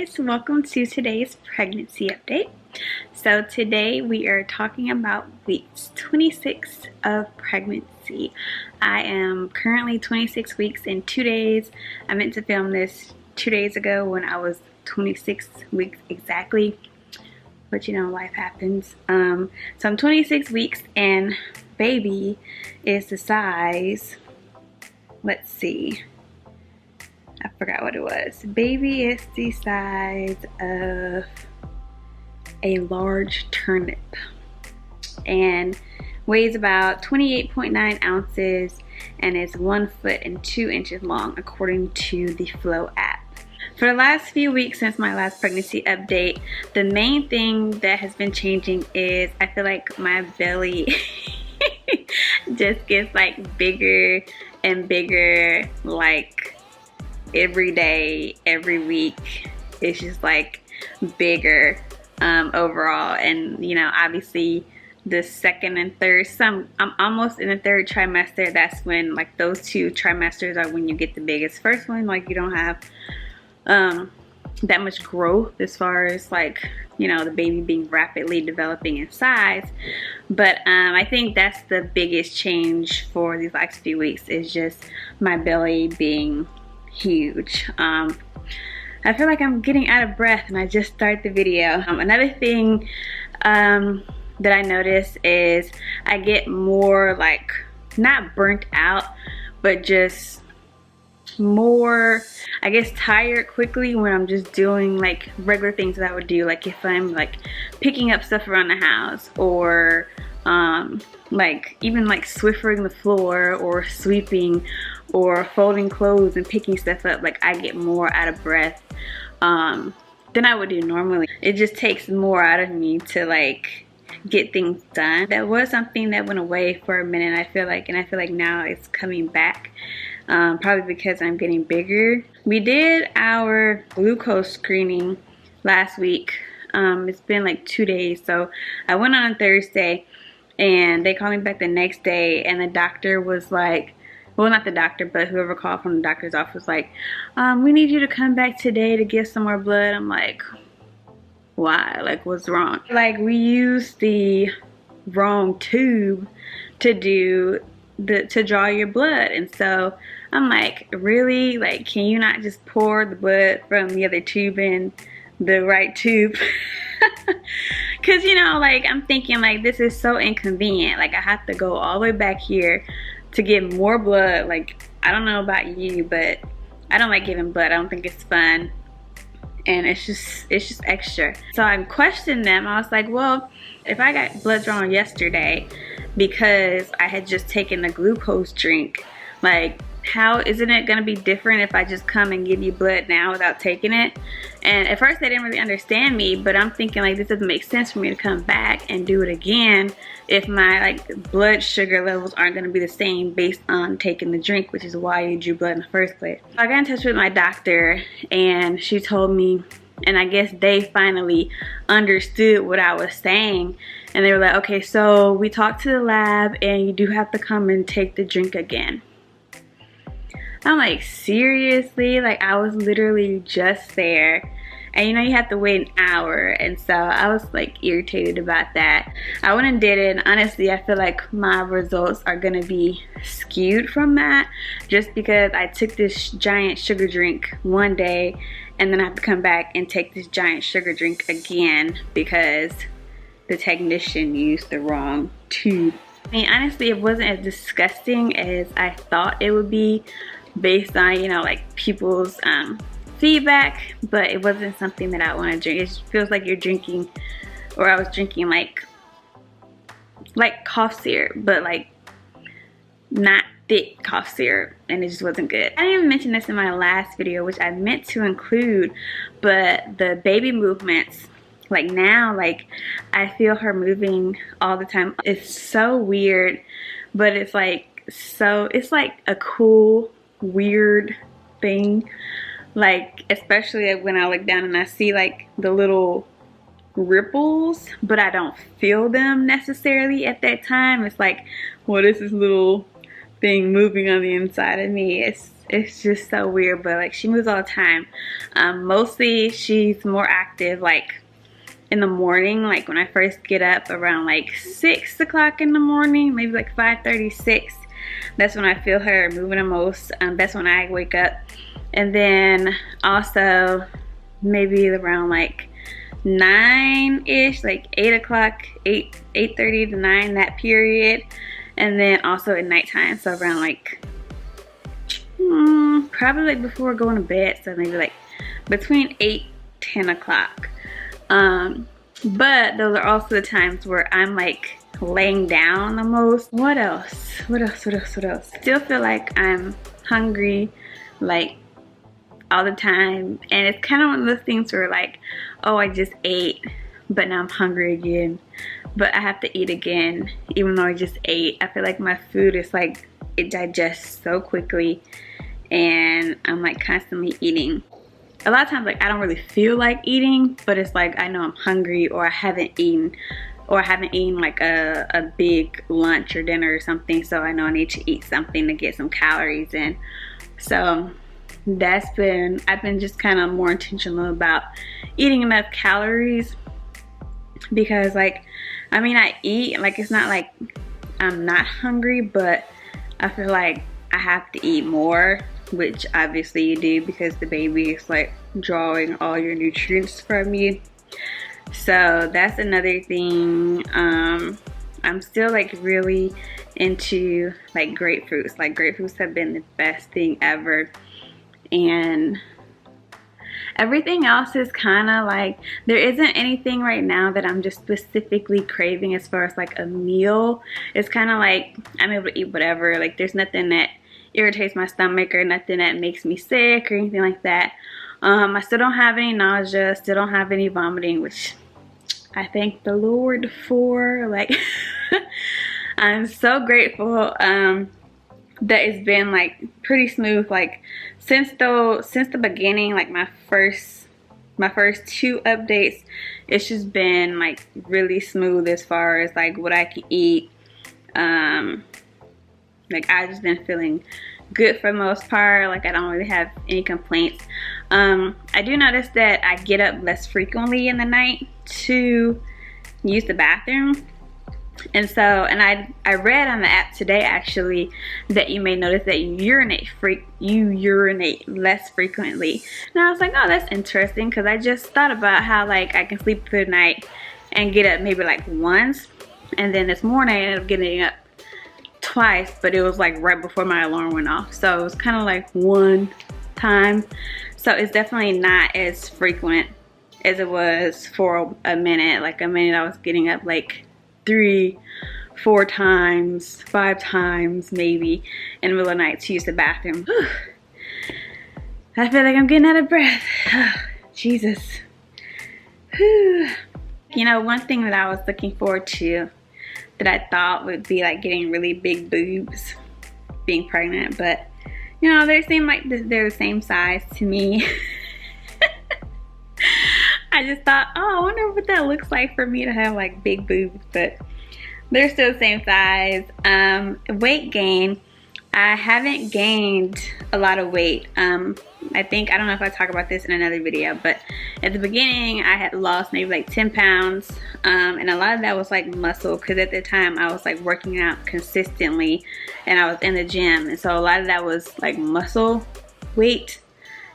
guys, welcome to today's pregnancy update. So today we are talking about weeks 26 of pregnancy. I am currently 26 weeks and 2 days. I meant to film this 2 days ago when I was 26 weeks exactly, but you know, life happens. So I'm 26 weeks and baby is the size, let's see, I forgot what it was. Baby is the size of a large turnip and weighs about 28.9 ounces and is 1 foot and 2 inches long according to the Flow app. For the last few weeks since my last pregnancy update, the main thing that has been changing is I feel like my belly just gets like bigger and bigger, like every day, every week. It's just like bigger overall. And you know, obviously the second and third, I'm almost in the third trimester. That's when, like, those 2 trimesters are when you get the biggest. First one, like, you don't have that much growth as far as, like, you know, the baby being rapidly developing in size. But I think that's the biggest change for these last few weeks, is just my belly being huge. I feel like I'm getting out of breath and I just started the video. Another thing that I noticed is I get more, like, not burnt out, but just more, I guess, tired quickly when I'm just doing like regular things that I would do, like if I'm like picking up stuff around the house, or like even like swiffering the floor or sweeping or folding clothes and picking stuff up. Like, I get more out of breath than I would do normally. It just takes more out of me to like get things done. That was something that went away for a minute, I feel like, and I feel like now it's coming back, probably because I'm getting bigger. We did our glucose screening last week. It's been like 2 days, so I went on Thursday and they called me back the next day, and the doctor was like, well, not the doctor, but whoever called from the doctor's office was like, we need you to come back today to give some more blood. I'm like, why? Like, what's wrong? Like, we used the wrong tube to do to draw your blood. And so I'm like, really? Like, can you not just pour the blood from the other tube in the right tube? Because, you know, like, I'm thinking, like, this is so inconvenient. Like, I have to go all the way back here to get more blood. Like, I don't know about you, but I don't like giving blood. I don't think it's fun, and it's just extra. So I questioned them. I was like, well, if I got blood drawn yesterday because I had just taken the glucose drink, like, how isn't it gonna be different if I just come and give you blood now without taking it? And at first they didn't really understand me, but I'm thinking, like, this doesn't make sense for me to come back and do it again if my, like, blood sugar levels aren't gonna be the same based on taking the drink, which is why you drew blood in the first place. So I got in touch with my doctor and she told me, and I guess they finally understood what I was saying, and they were like, okay, so we talked to the lab and you do have to come and take the drink again. I'm like, seriously? Like, I was literally just there, and you know, you have to wait an hour, and so I was like irritated about that. I went and did it, and honestly I feel like my results are gonna be skewed from that, just because I took this giant sugar drink one day and then I have to come back and take this giant sugar drink again because the technician used the wrong tube. I mean, honestly, it wasn't as disgusting as I thought it would be based on, you know, like, people's feedback, but it wasn't something that I want to drink. It just feels like you're drinking, or I was drinking like cough syrup, but like not thick cough syrup, and it just wasn't good. I didn't even mention this in my last video, which I meant to include, but the baby movements, like, now, like, I feel her moving all the time. It's so weird, but it's like, so it's like a cool weird thing, like, especially when I look down and I see like the little ripples, but I don't feel them necessarily at that time. It's like, what is this little thing moving on the inside of me? it's just so weird, but like she moves all the time. Mostly she's more active like in the morning, like when I first get up around like 6 o'clock in the morning, maybe like 5:36. That's when I feel her moving the most. That's when I wake up. And then also maybe around like 9-ish, like 8 o'clock, 8:30 to 9, that period. And then also at nighttime, so around like probably like before going to bed, so maybe like between 8-10 o'clock. But those are also the times where I'm like laying down the most. What else? Still feel like I'm hungry like all the time, and it's kind of one of those things where like, oh, I just ate, but now I'm hungry again, but I have to eat again even though I just ate. I feel like my food is like, it digests so quickly, and I'm like constantly eating. A lot of times like I don't really feel like eating, but it's like I know I'm hungry, or I haven't eaten like a big lunch or dinner or something, so I know I need to eat something to get some calories in. So I've been just kind of more intentional about eating enough calories, because like, I mean, I eat, like it's not like I'm not hungry, but I feel like I have to eat more, which obviously you do because the baby is like drawing all your nutrients from you. So that's another thing. I'm still like really into like grapefruits. Like grapefruits have been the best thing ever. And everything else is kind of like, there isn't anything right now that I'm just specifically craving as far as like a meal. It's kind of like I'm able to eat whatever. Like there's nothing that irritates my stomach or nothing that makes me sick or anything like that. I still don't have any nausea, still don't have any vomiting, which I thank the Lord for. Like I'm so grateful that it's been like pretty smooth, like since the beginning, like my first 2 updates, it's just been like really smooth as far as like what I can eat. Like I've just been feeling good for the most part. Like I don't really have any complaints. I do notice that I get up less frequently in the night to use the bathroom. And so, and I read on the app today actually that you may notice that you urinate less frequently. And I was like, oh, that's interesting, because I just thought about how like I can sleep through the night and get up maybe like once, and then this morning I ended up getting up twice, but it was like right before my alarm went off, so it was kind of like one time. So it's definitely not as frequent as it was for a minute. Like a minute I was getting up like 3-4 times, 5 times maybe in the middle of the night to use the bathroom. Whew. I feel like I'm getting out of breath. Jesus. Whew. You know, one thing that I was looking forward to that I thought would be like getting really big boobs being pregnant, but you know, they seem like they're the same size to me. I just thought, oh, I wonder what that looks like for me to have like big boobs, but they're still the same size. Weight gain, I haven't gained a lot of weight. I don't know if I talk about this in another video, but at the beginning I had lost maybe like 10 pounds. And a lot of that was like muscle, because at the time I was like working out consistently and I was in the gym. And so a lot of that was like muscle weight.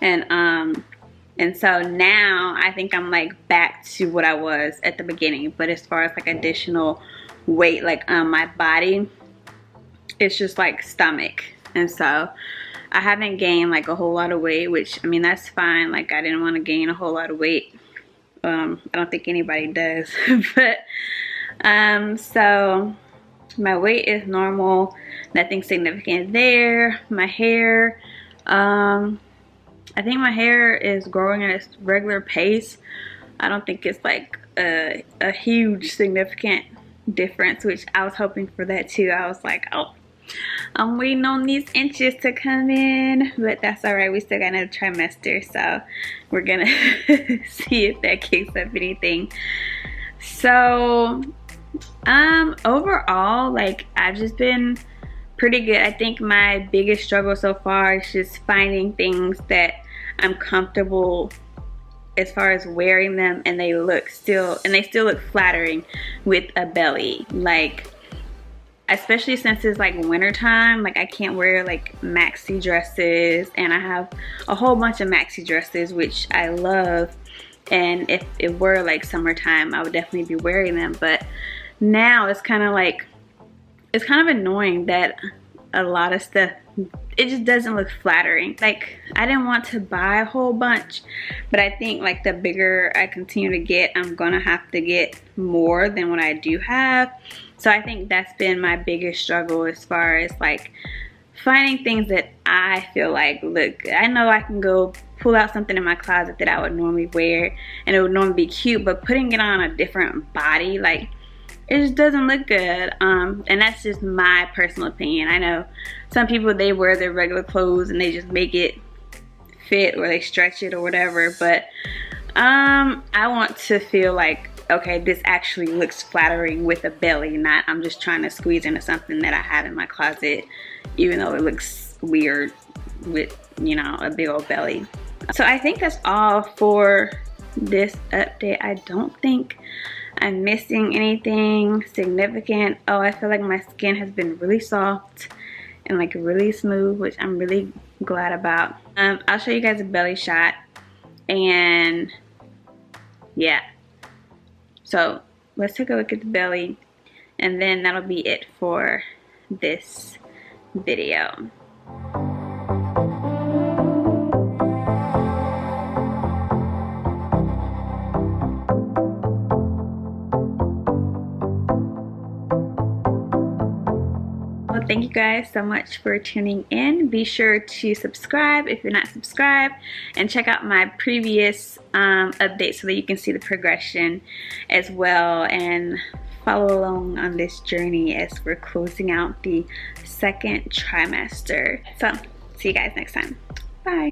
And so now I think I'm like back to what I was at the beginning. But as far as like additional weight, like my body, it's just like stomach. And so I haven't gained like a whole lot of weight, which I mean, that's fine. Like I didn't want to gain a whole lot of weight. I don't think anybody does. But so my weight is normal, nothing significant there. My hair, I think my hair is growing at its regular pace. I don't think it's like a huge significant difference, which I was hoping for that too. I was like, oh, I'm waiting on these inches to come in, but that's all right. We still got another trimester, so we're gonna see if that kicks up anything. So overall, like I've just been pretty good. I think my biggest struggle so far is just finding things that I'm comfortable as far as wearing them, and they still look flattering with a belly. Like, especially since it's like winter time, like I can't wear like maxi dresses, and I have a whole bunch of maxi dresses which I love, and if it were like summertime I would definitely be wearing them. But now it's kind of annoying that a lot of stuff, it just doesn't look flattering. Like, I didn't want to buy a whole bunch, but I think like the bigger I continue to get, I'm gonna have to get more than what I do have. So I think that's been my biggest struggle as far as like finding things that I feel like look good. I know I can go pull out something in my closet that I would normally wear and it would normally be cute, but putting it on a different body, like, it just doesn't look good. And that's just my personal opinion. I know some people, they wear their regular clothes and they just make it fit, or they stretch it or whatever, but I want to feel like, okay, this actually looks flattering with a belly, not I'm just trying to squeeze into something that I have in my closet, even though it looks weird with, you know, a big old belly. So I think that's all for this update. I don't think I'm missing anything significant. Oh, I feel like my skin has been really soft and like really smooth, which I'm really glad about. I'll show you guys a belly shot, and yeah. So let's take a look at the belly, and then that'll be it for this video. Well, thank you guys so much for tuning in. Be sure to subscribe if you're not subscribed, and check out my previous updates so that you can see the progression as well, and follow along on this journey as we're closing out the second trimester. So see you guys next time. Bye.